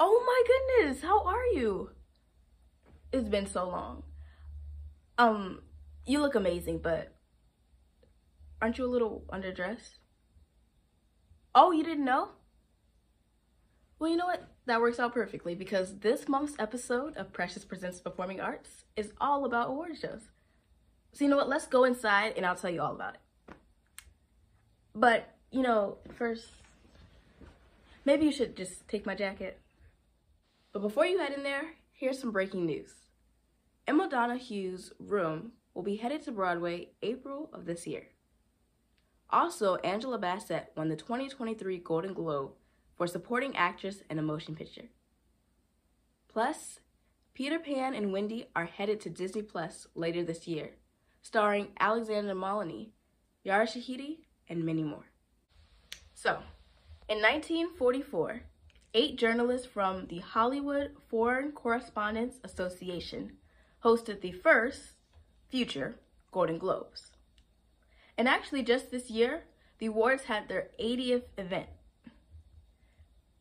Oh my goodness, how are you? It's been so long. You look amazing, but aren't you a little underdressed? Oh, you didn't know? Well, you know what? That works out perfectly because this month's episode of Precious Presents Performing Arts is all about award shows. So you know what? Let's go inside and I'll tell you all about it. But, first, maybe you should just take my jacket. But before you head in there, here's some breaking news. Emma Donoghue's Room will be headed to Broadway April of this year. Also, Angela Bassett won the 2023 Golden Globe for Supporting Actress in a Motion Picture. Plus, Pan and Wendy are headed to Disney Plus later this year, starring Alexander Molony, Yara, Shahidi, and many more. So, in 1944, 8 journalists from the Hollywood Foreign Correspondents Association hosted the first future Golden Globes. And actually just this year, the awards had their 80th event.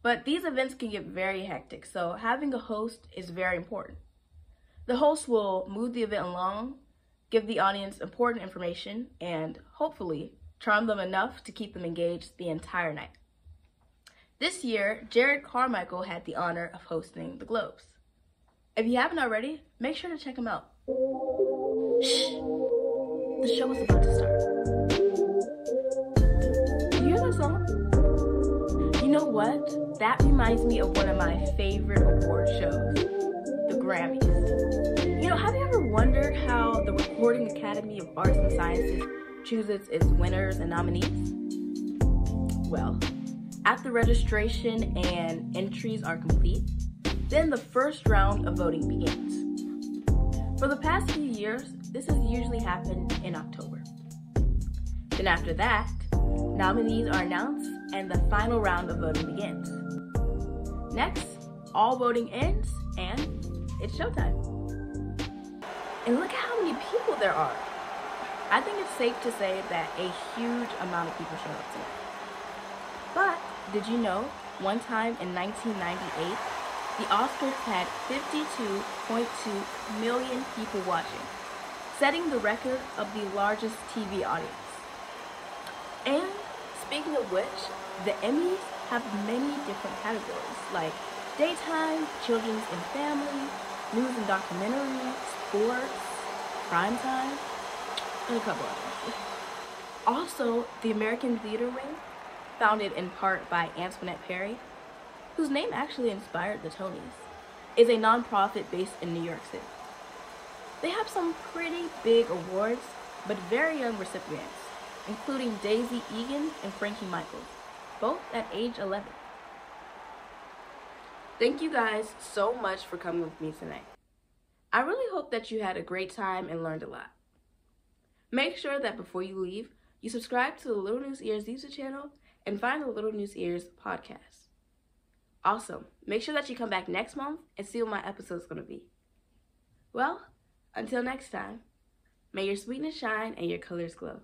But these events can get very hectic, so having a host is very important. The host will move the event along, give the audience important information, and hopefully charm them enough to keep them engaged the entire night. This year, Jared Carmichael had the honor of hosting the Globes. If you haven't already, make sure to check him out. Shh! The show is about to start. Do you hear that song? You know what? That reminds me of one of my favorite award shows, the Grammys. Have you ever wondered how the Recording Academy of Arts and Sciences chooses its winners and nominees? Well, after registration and entries are complete, then the first round of voting begins. For the past few years, this has usually happened in October. Then after that, nominees are announced and the final round of voting begins. Next, all voting ends and it's showtime. And look at how many people there are. I think it's safe to say that a huge amount of people showed up tonight. But did you know, one time in 1998, the Oscars had 52.2 million people watching, setting the record of the largest TV audience. And speaking of which, the Emmys have many different categories like daytime, children's and family, news and documentary, sports, primetime, and a couple others. Also, the American Theater Wing, founded in part by Antoinette Perry, whose name actually inspired the Tonys, is a nonprofit based in New York City. They have some pretty big awards, but very young recipients, including Daisy Egan and Frankie Michaels, both at age 11. Thank you guys so much for coming with me tonight. I really hope that you had a great time and learned a lot. Make sure that before you leave, you subscribe to the Little News Ears YouTube channel and find the Little News Ears podcast. Also, make sure that you come back next month and see what my episode's going to be. Well, until next time, may your sweetness shine and your colors glow.